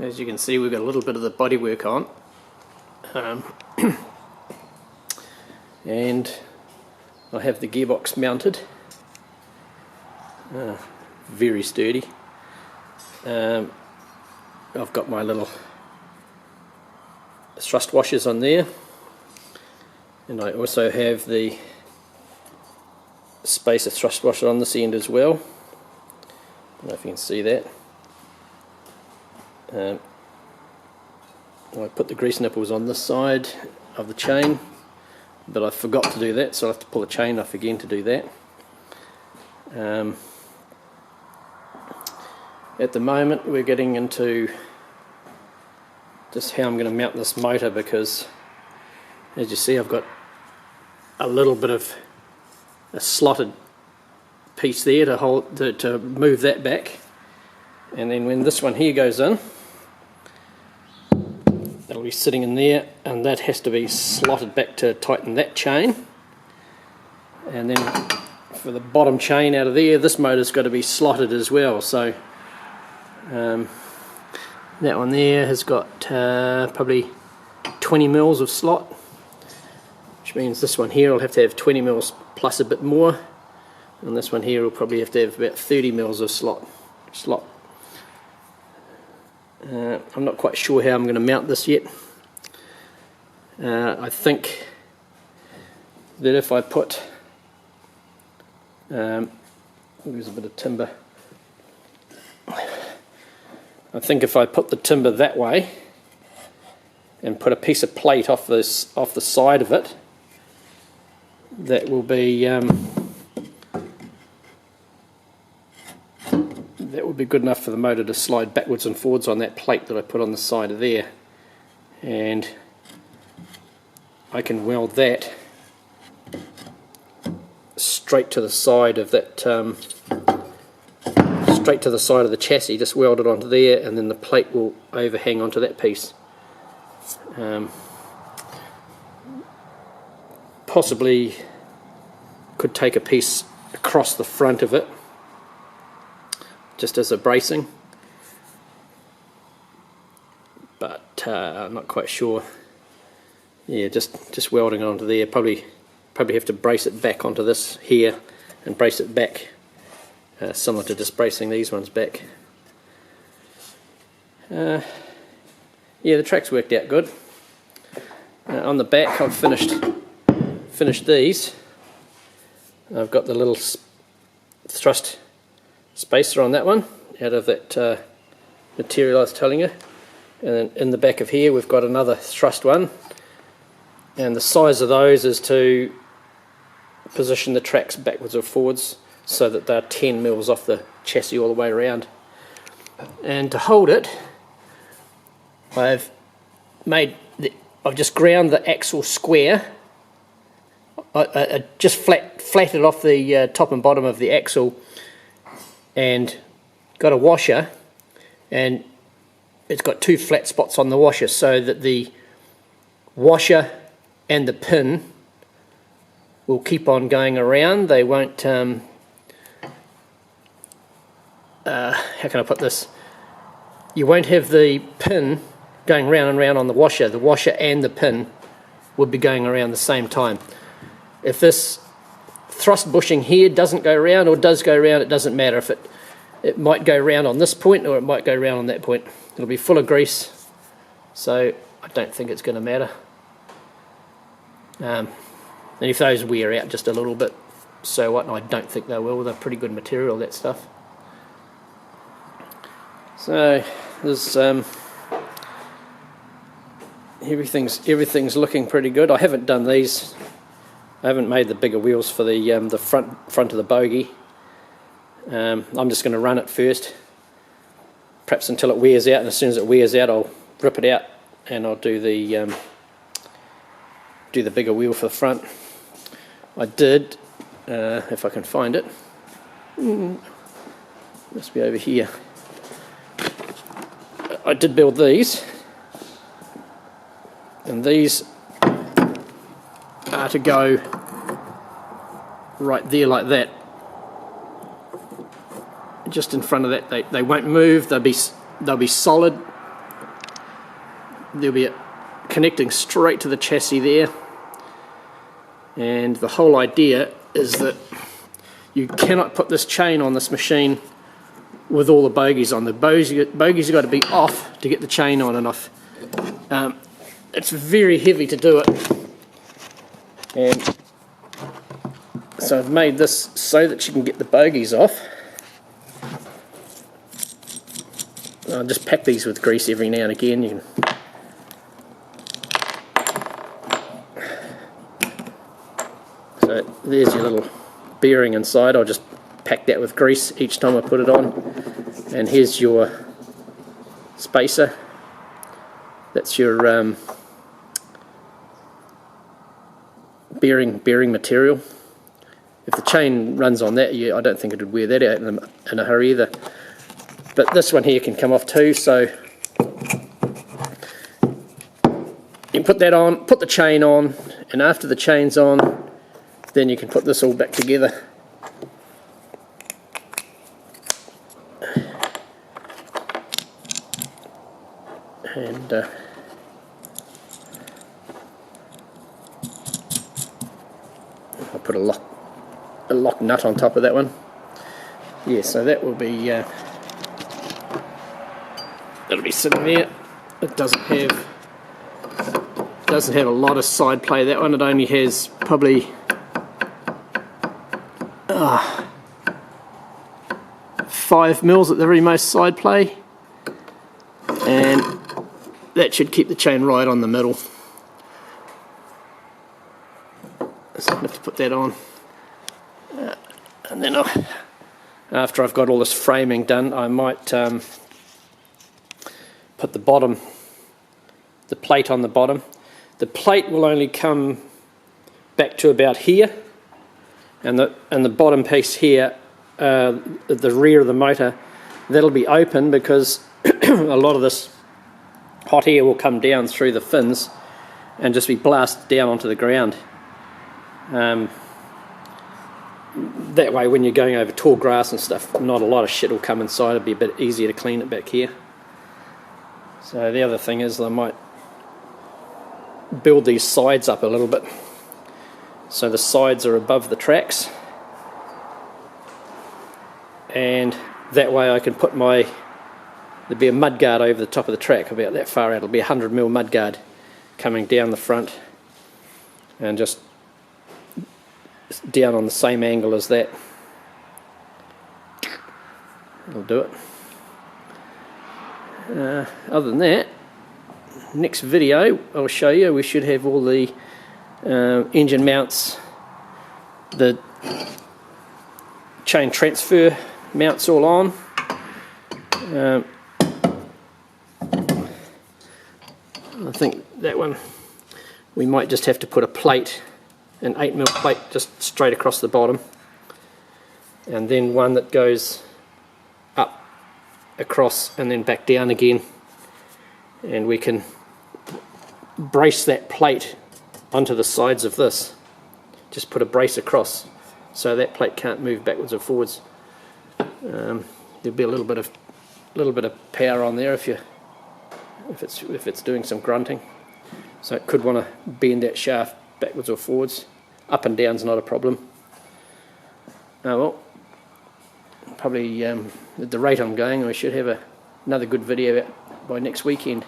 As you can see, we've got a little bit of the bodywork on, and I have the gearbox mounted, very sturdy. I've got my little thrust washers on there, and I also have the spacer thrust washer on this end as well. I don't know if you can see that. I put the grease nipples on this side of the chain, but I forgot to do that, so I have to pull the chain off again to do that. At the moment we're getting into just how I'm going to mount this motor, because as you see I've got a little bit of a slotted piece there to hold to move that back, and then when this one here goes in, that'll be sitting in there, and that has to be slotted back to tighten that chain. And then for the bottom chain out of there, this motor's got to be slotted as well. So that one there has got probably 20 mils of slot, which means this one here will have to have 20 mils plus a bit more, and this one here will probably have to have about 30 mils of slot. I'm not quite sure how I'm going to mount this yet. I think that if I put there's a bit of timber. I think if I put the timber that way and put a piece of plate off the side of it, that will be good enough for the motor to slide backwards and forwards on that plate that I put on the side of there, and I can weld that straight to the side of that, straight to the side of the chassis, just weld it onto there, and then the plate will overhang onto that piece. Possibly could take a piece across the front of it just as a bracing, but I'm not quite sure. Yeah, just welding it onto there. Probably have to brace it back onto this here and brace it back, similar to just bracing these ones back. Yeah, the track's worked out good. On the back I've finished these. I've got the little thrust spacer on that one out of that material I was telling you, and then in the back of here we've got another thrust one, and the size of those is to position the tracks backwards or forwards so that they're 10 mils off the chassis all the way around. And to hold it, I've just ground the axle square. I just flatted off the top and bottom of the axle and got a washer, and it's got two flat spots on the washer so that the washer and the pin will keep on going around. They won't, how can I put this? You won't have the pin going round and round on the washer. The washer and the pin would be going around the same time. If this thrust bushing here doesn't go round or does go round, it doesn't matter. If it might go round on this point or it might go round on that point. It'll be full of grease, so I don't think it's going to matter. And if those wear out just a little bit, so what? And I don't think they will. They're pretty good material, that stuff. So there's everything's looking pretty good. I haven't done these. I haven't made the bigger wheels for the front of the bogie. I'm just going to run it first, perhaps until it wears out, and as soon as it wears out I'll rip it out and I'll do the bigger wheel for the front. I did, if I can find it, must be over here. I did build these, and these are to go right there like that, just in front of that. They won't move. They'll be solid there'll be a connecting straight to the chassis there, and the whole idea is that you cannot put this chain on this machine with all the bogies on. The bogies have got to be off to get the chain on and off. It's very heavy to do it, and so I've made this so that you can get the bogies off. I'll just pack these with grease every now and again. You can so there's your little bearing inside. I'll just pack that with grease each time I put it on. And here's your spacer. That's your bearing material. If the chain runs on that, I don't think it would wear that out in a hurry either. But this one here can come off too, so you can put that on, put the chain on, and after the chain's on, then you can put this all back together. And I'll put a lock nut on top of that one. Yeah, so that will be that'll be sitting there. It doesn't have a lot of side play, that one. It only has probably 5 mils at the very most side play, and that should keep the chain right on the middle. So I have to put that on, and then after I've got all this framing done, I might put the plate on the bottom. The plate will only come back to about here, and the bottom piece here, the rear of the motor, that'll be open because a lot of this hot air will come down through the fins and just be blasted down onto the ground. That way when you're going over tall grass and stuff, not a lot of shit will come inside. It'll be a bit easier to clean it back here. So the other thing is I might build these sides up a little bit so the sides are above the tracks, and that way I can put there'll be a mud guard over the top of the track about that far out. It'll be a 100mm mud guard coming down the front and just down on the same angle as that. I'll do it. Other than that, next video I'll show you, we should have all the engine mounts, the chain transfer mounts all on. I think that one we might just have to put a plate, an 8mm plate, just straight across the bottom, and then one that goes up across and then back down again, and we can brace that plate onto the sides of this. Just put a brace across so that plate can't move backwards or forwards. There'll be a little bit of power on there if it's doing some grunting, so it could want to bend that shaft backwards or forwards. Up and down's not a problem. Well, probably at the rate I'm going, I should have another good video out by next weekend.